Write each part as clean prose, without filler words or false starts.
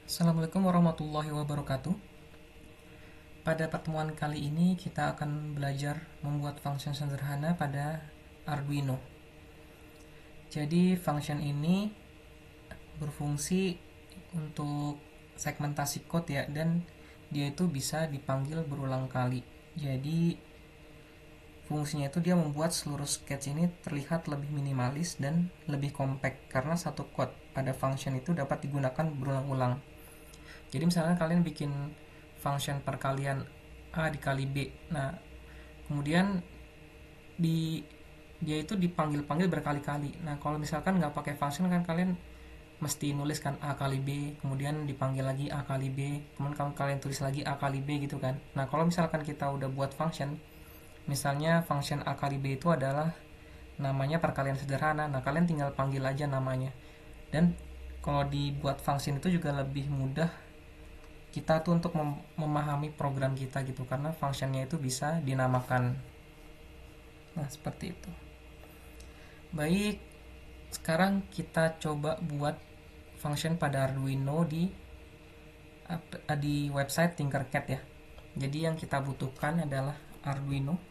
Assalamualaikum warahmatullahi wabarakatuh. Pada pertemuan kali ini kita akan belajar membuat function sederhana pada Arduino. Jadi function ini berfungsi untuk segmentasi code ya, dan dia itu bisa dipanggil berulang kali. Jadi fungsinya itu dia membuat seluruh sketch ini terlihat lebih minimalis dan lebih compact karena satu code pada function itu dapat digunakan berulang-ulang. Jadi misalnya kalian bikin function perkalian A dikali B. Nah, kemudian dia itu dipanggil-panggil berkali-kali. Nah, kalau misalkan nggak pakai function kan kalian mesti nuliskan A kali B, kemudian dipanggil lagi A kali B, kemudian kalian tulis lagi A kali B gitu kan. Nah, kalau misalkan kita udah buat function, misalnya function A kali B itu adalah namanya perkalian sederhana. Nah, kalian tinggal panggil aja namanya. Dan kalau dibuat function itu juga lebih mudah kita tuh untuk memahami program kita gitu, karena functionnya itu bisa dinamakan. Nah, seperti itu. Baik, sekarang kita coba buat function pada Arduino di website Tinkercad ya. Jadi yang kita butuhkan adalah Arduino.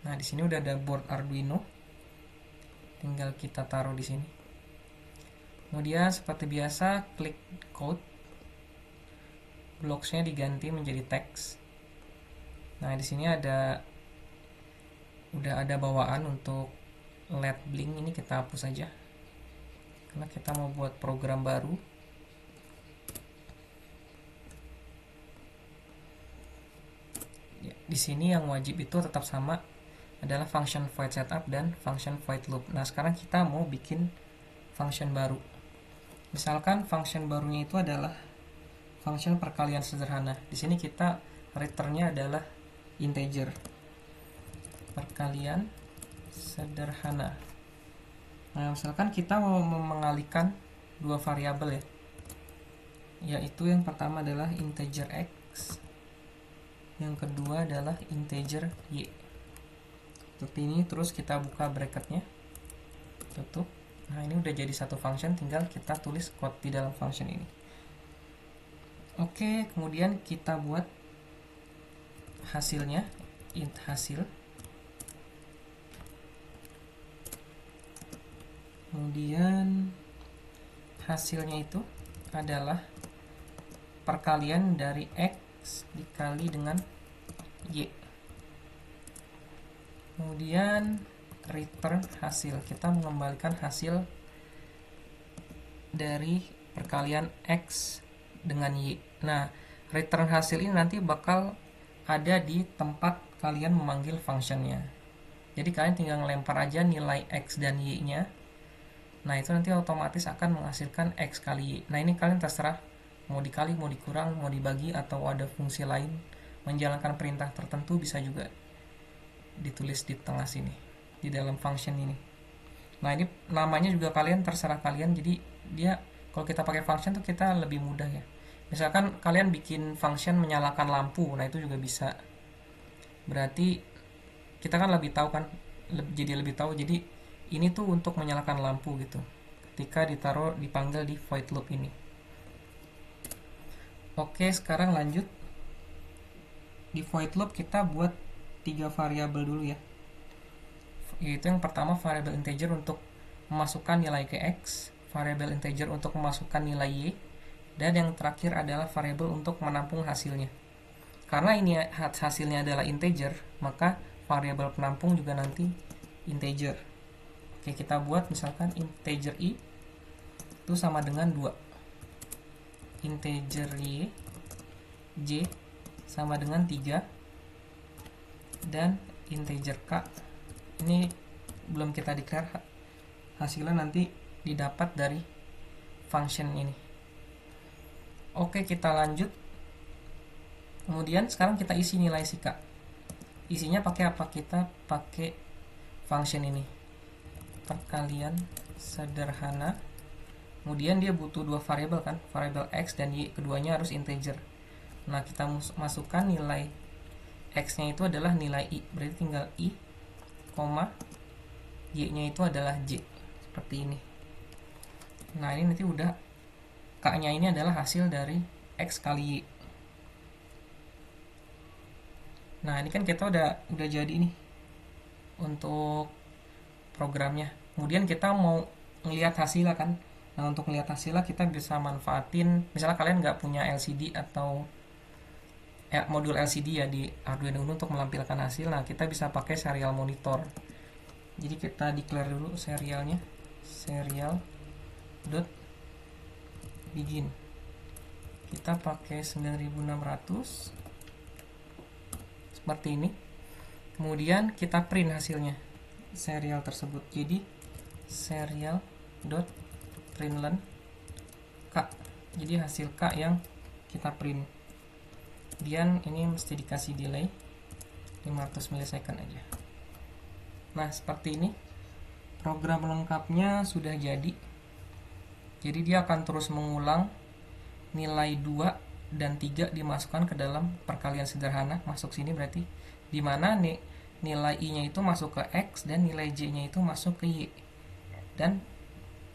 Nah, di sini udah ada board Arduino. Tinggal kita taruh di sini. Kemudian seperti biasa klik code, blocksnya diganti menjadi teks. Nah, di sini udah ada bawaan untuk LED blink, ini kita hapus saja karena kita mau buat program baru. Ya, di sini yang wajib itu tetap sama, adalah function void setup dan function void loop. Nah, sekarang kita mau bikin function baru. Misalkan function barunya itu adalah function perkalian sederhana. Di sini kita returnnya adalah integer. Perkalian sederhana. Nah, misalkan kita mau mengalihkan dua variabel ya. Yaitu yang pertama adalah integer x, yang kedua adalah integer y. Seperti ini, terus kita buka bracketnya, tutup. Nah, ini udah jadi satu function, tinggal kita tulis code di dalam function ini. Oke, kemudian kita buat hasilnya, int hasil. Kemudian hasilnya itu adalah perkalian dari x dikali dengan y. Kemudian return hasil, kita mengembalikan hasil dari perkalian x dengan y. Nah, return hasil ini nanti bakal ada di tempat kalian memanggil functionnya. Jadi kalian tinggal ngelempar aja nilai x dan y nya. Nah, itu nanti otomatis akan menghasilkan x kali y. Nah, ini kalian terserah mau dikali, mau dikurang, mau dibagi, atau ada fungsi lain menjalankan perintah tertentu, bisa juga ditulis di tengah sini di dalam function ini. Nah, ini namanya juga kalian terserah kalian. Jadi dia, kalau kita pakai function tuh kita lebih mudah ya. Misalkan kalian bikin function menyalakan lampu, nah itu juga bisa. Berarti kita kan lebih tahu kan, jadi lebih tahu. Jadi ini tuh untuk menyalakan lampu gitu, ketika dipanggil di void loop ini. Oke, sekarang lanjut. Di void loop kita buat 3 variabel dulu ya. Yaitu yang pertama variabel integer untuk memasukkan nilai ke x, variabel integer untuk memasukkan nilai y, dan yang terakhir adalah variabel untuk menampung hasilnya. Karena ini hasilnya adalah integer, maka variabel penampung juga nanti integer. Oke, kita buat misalkan integer i itu sama dengan 2, integer j sama dengan 3, dan integer k ini belum kita declare, hasilnya nanti didapat dari function ini. Oke, kita lanjut. Kemudian sekarang kita isi nilai si k. Isinya pakai apa? Kita pakai function ini, perkalian sederhana. Kemudian dia butuh dua variabel kan, variabel x dan y, keduanya harus integer. Nah, kita masukkan nilai x nya itu adalah nilai i, berarti tinggal i, y nya itu adalah j, seperti ini. Nah, ini nanti udah K-nya ini adalah hasil dari X kali Y. Nah, ini kan kita udah jadi nih untuk programnya. Kemudian kita mau ngelihat hasilnya kan. Nah, untuk ngelihat hasilnya kita bisa manfaatin, misalnya kalian nggak punya LCD atau modul LCD ya di Arduino Uno untuk melampirkan hasil. Nah, kita bisa pakai serial monitor. Jadi kita declare dulu serialnya, serial dot begin. Kita pakai 9600 seperti ini. Kemudian kita print hasilnya, serial tersebut. Jadi serial dot println K. Jadi hasil K yang kita print. Kemudian ini mesti dikasih delay 500 milisecond aja. Nah, seperti ini program lengkapnya sudah jadi. Jadi dia akan terus mengulang nilai 2 dan 3 dimasukkan ke dalam perkalian sederhana, masuk sini berarti, dimana nilai I-nya itu masuk ke X dan nilai J-nya itu masuk ke Y. Dan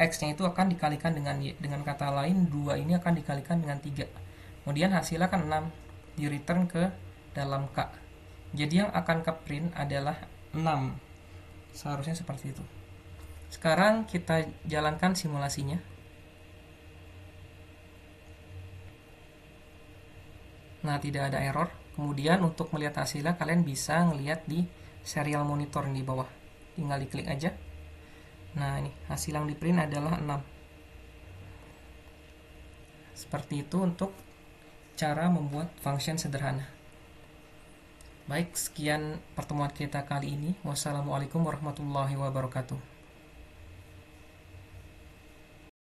X-nya itu akan dikalikan dengan Y. Dengan kata lain, 2 ini akan dikalikan dengan 3. Kemudian hasilnya kan 6, di return ke dalam K. Jadi yang akan ke print adalah 6. Seharusnya seperti itu. Sekarang kita jalankan simulasinya. Nah, tidak ada error. Kemudian untuk melihat hasilnya kalian bisa ngelihat di serial monitor di bawah. Tinggal diklik aja. Nah, ini hasil yang di print adalah 6. Seperti itu untuk cara membuat function sederhana. Baik, sekian pertemuan kita kali ini. Wassalamualaikum warahmatullahi wabarakatuh.